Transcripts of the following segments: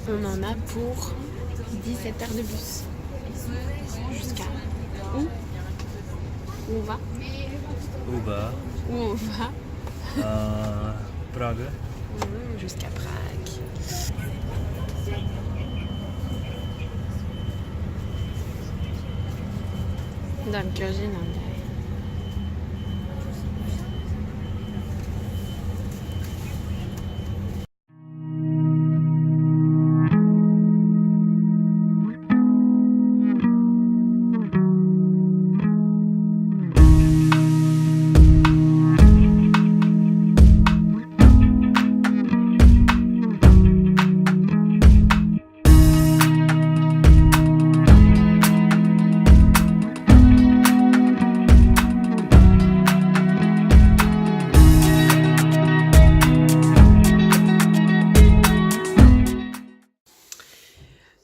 On en a pour 17 heures de bus. Jusqu'à où? Où on va? Uba, Où on va? Prague. Jusqu'à Prague. Danke, Ginande.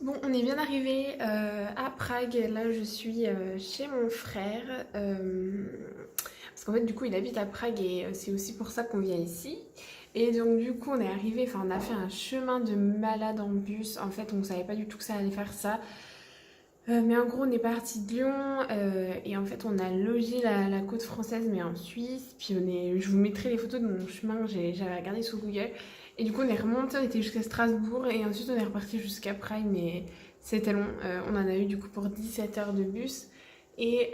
Bon, on est bien arrivé à Prague. Là, je suis chez mon frère. Parce qu'en fait, du coup, il habite à Prague et c'est aussi pour ça qu'on vient ici. Et donc, du coup, on est arrivé, enfin, on a fait un chemin de malade en bus. En fait, on savait pas du tout que ça allait faire ça. Mais en gros, on est parti de Lyon et en fait, on a logé la côte française, mais en Suisse. Puis, je vous mettrai les photos de mon chemin que j'avais regardé sur Google. Et du coup, on est remonté, on était jusqu'à Strasbourg et ensuite, on est reparti jusqu'à Prague, mais c'était long. On en a eu du coup pour 17 heures de bus et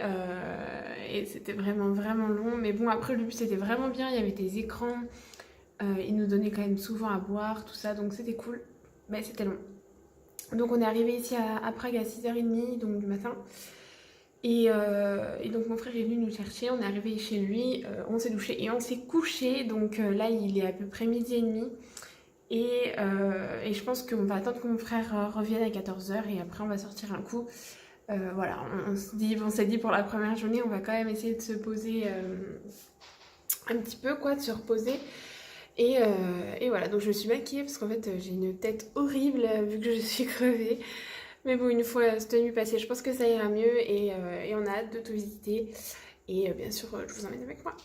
c'était vraiment, vraiment long. Mais bon, après, le bus était vraiment bien, il y avait des écrans, ils nous donnaient quand même souvent à boire, tout ça, donc c'était cool. Mais c'était long. Donc on est arrivé ici à Prague à 6h30 donc, du matin. Et donc mon frère est venu nous chercher, on est arrivé chez lui, on s'est douché et on s'est couché. Donc là il est à peu près 12h30. Et je pense qu'on va attendre que mon frère revienne à 14h et après on va sortir un coup. Voilà, on s'est dit pour la première journée on va quand même essayer de se poser un petit peu quoi, de se reposer. Et voilà, donc je me suis maquillée parce qu'en fait j'ai une tête horrible vu que je suis crevée. Mais bon, une fois cette nuit passée, je pense que ça ira mieux et on a hâte de tout visiter. Et bien sûr, je vous emmène avec moi.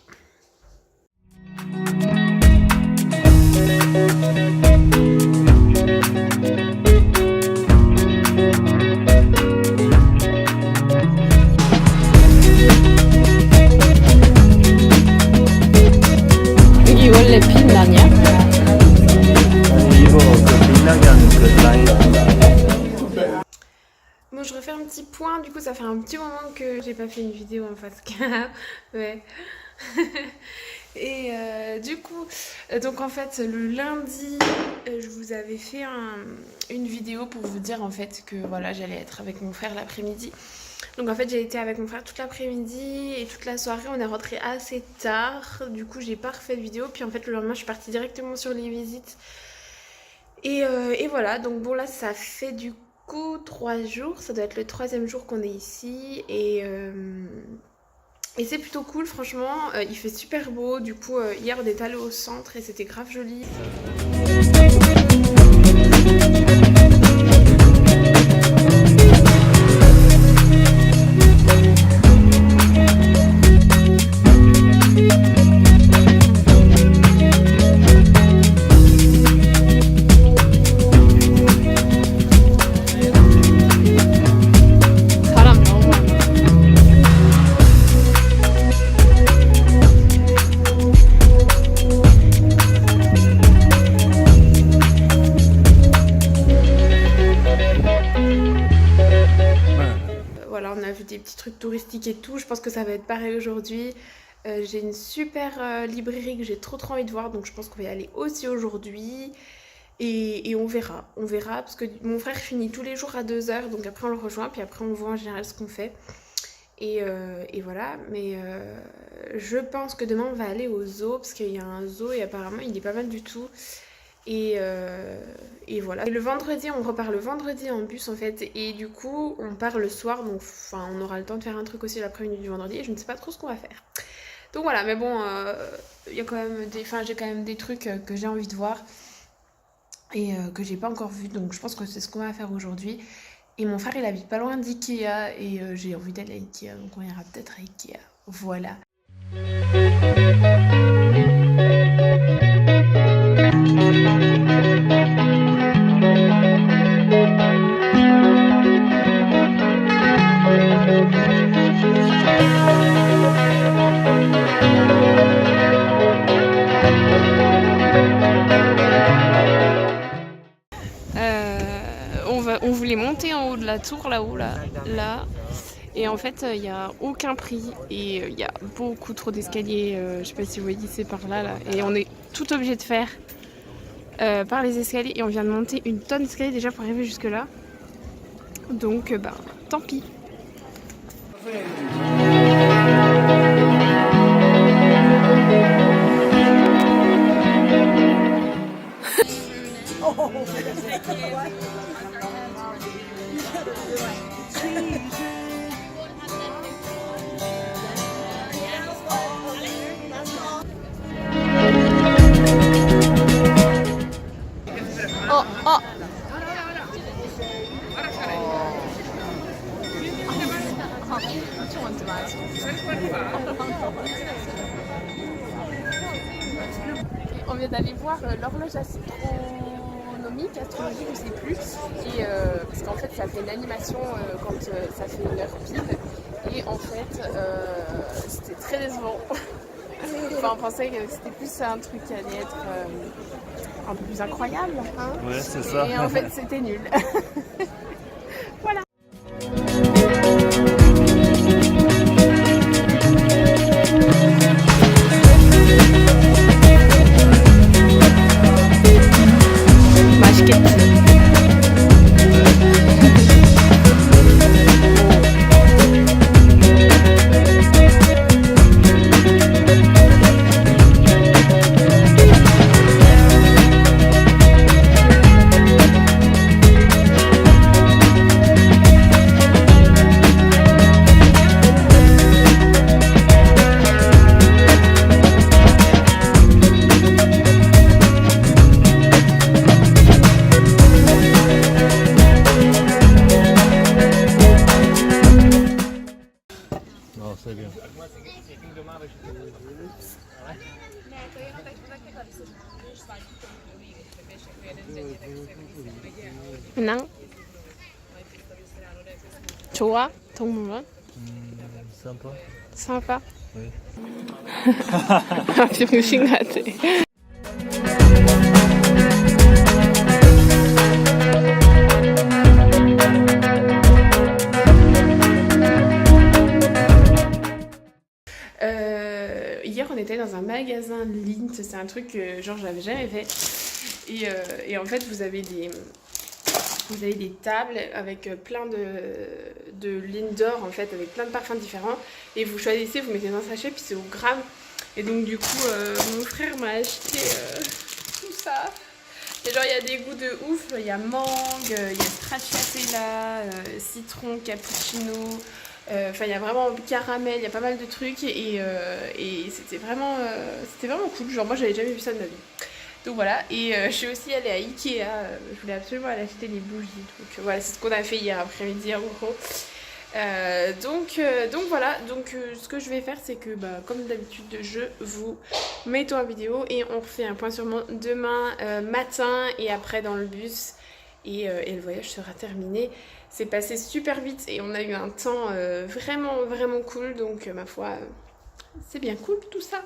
여기 원래 빈 아니야? 이거 그 빛나게 그 라인. Bon, je refais un petit point, du coup ça fait un petit moment que j'ai pas fait une vidéo en face cam. Ouais. Et du coup, donc en fait le lundi, je vous avais fait une vidéo pour vous dire en fait que voilà, j'allais être avec mon frère l'après-midi. Donc en fait j'ai été avec mon frère toute l'après-midi et toute la soirée, on est rentré assez tard. Du coup j'ai pas refait de vidéo, puis en fait le lendemain je suis partie directement sur les visites. Et voilà, donc bon là ça fait du coup 3 jours, ça doit être le 3e jour qu'on est ici et c'est plutôt cool franchement, il fait super beau. Du coup hier on est allé au centre et c'était grave joli. Voilà, on a vu des petits trucs touristiques et tout. Je pense que ça va être pareil aujourd'hui. J'ai une super librairie que j'ai trop envie de voir, donc je pense qu'on va y aller aussi aujourd'hui. Et on verra, parce que mon frère finit tous les jours à 2h, donc après on le rejoint, puis après on voit en général ce qu'on fait. Et voilà, mais je pense que demain on va aller au zoo, parce qu'il y a un zoo et apparemment il est pas mal du tout. Et voilà. Et le vendredi, on repart le vendredi en bus en fait. Et du coup, on part le soir. Donc on aura le temps de faire un truc aussi l'après-midi du vendredi. Et je ne sais pas trop ce qu'on va faire. Donc voilà, mais bon, il y a quand même j'ai quand même des trucs que j'ai envie de voir. Et que j'ai pas encore vu. Donc je pense que c'est ce qu'on va faire aujourd'hui. Et mon frère, il habite pas loin d'Ikea. Et j'ai envie d'aller à Ikea. Donc on ira peut-être à Ikea. Voilà. on voulait monter en haut de la tour, là-haut, là. Et en fait, il n'y a aucun prix et il y a beaucoup trop d'escaliers. Je sais pas si vous voyez, c'est par là. Et on est tout obligé de faire par les escaliers. Et on vient de monter une tonne d'escaliers déjà pour arriver jusque là. Donc, tant pis. On vient d'aller voir l'horloge astronomique, je sais plus, et parce qu'en fait ça fait une animation quand ça fait une heure pile, et en fait c'était très décevant. Enfin, on pensait que c'était plus un truc qui allait être un peu plus incroyable, hein. Ouais, c'est ça. Et en fait c'était nul. Voilà. Non, c'est bien. 낭 좋아? 동물원? Sympa. sympa. Oui. 병신 같아. Hier on était dans un magasin Lint, c'est un truc que genre j'avais jamais fait. Et en fait vous avez des tables avec plein de lignes d'or en fait, avec plein de parfums différents. Et vous choisissez, vous mettez dans un sachet, puis c'est au gramme. Et donc du coup mon frère m'a acheté tout ça. Et genre il y a des goûts de ouf, il y a mangue, il y a stracciatella, citron, cappuccino. Enfin il y a vraiment caramel, il y a pas mal de trucs et c'était vraiment cool. Genre moi j'avais jamais vu ça de ma vie. Donc voilà, et je suis aussi allée à Ikea, je voulais absolument aller acheter les bougies. Donc voilà, c'est ce qu'on a fait hier après-midi en gros. Donc voilà, ce que je vais faire c'est que comme d'habitude je vous mets tout en vidéo et on refait un point sur moi demain matin et après dans le bus et le voyage sera terminé. C'est passé super vite et on a eu un temps vraiment vraiment cool, donc ma foi c'est bien cool tout ça.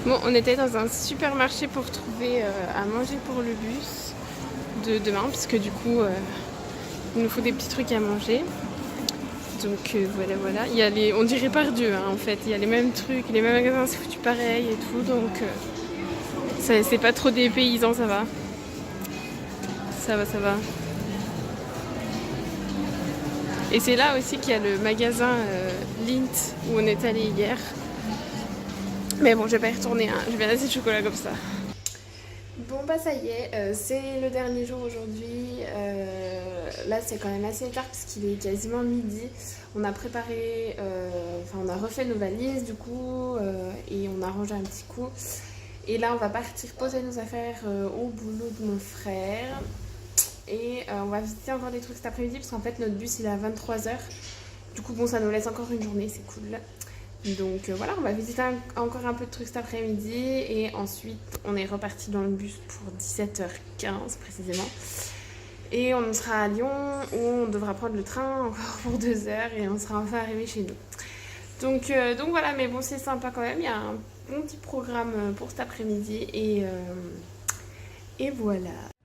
Bon, on était dans un supermarché pour trouver à manger pour le bus de demain, puisque du coup, il nous faut des petits trucs à manger. Donc voilà. Il y a on dirait par Dieu, hein, en fait. Il y a les mêmes trucs, les mêmes magasins, c'est foutu pareil et tout. Donc, c'est pas trop des paysans, ça va. Ça va. Et c'est là aussi qu'il y a le magasin Lint où on est allé hier. Mais bon, je vais pas y retourner, hein. J'ai bien assez de chocolat comme ça. Bon ça y est, c'est le dernier jour aujourd'hui. Là c'est quand même assez tard parce qu'il est quasiment midi. On a préparé, on a refait nos valises du coup et on a rangé un petit coup. Et là on va partir poser nos affaires au boulot de mon frère. Et on va visiter encore des trucs cet après-midi parce qu'en fait notre bus il est à 23h. Du coup bon ça nous laisse encore une journée, c'est cool. Donc voilà, on va visiter encore un peu de trucs cet après-midi et ensuite on est reparti dans le bus pour 17h15 précisément. Et on sera à Lyon où on devra prendre le train encore pour 2 heures et on sera enfin arrivé chez nous. Donc voilà, mais bon c'est sympa quand même, il y a mon petit programme pour cet après-midi et voilà.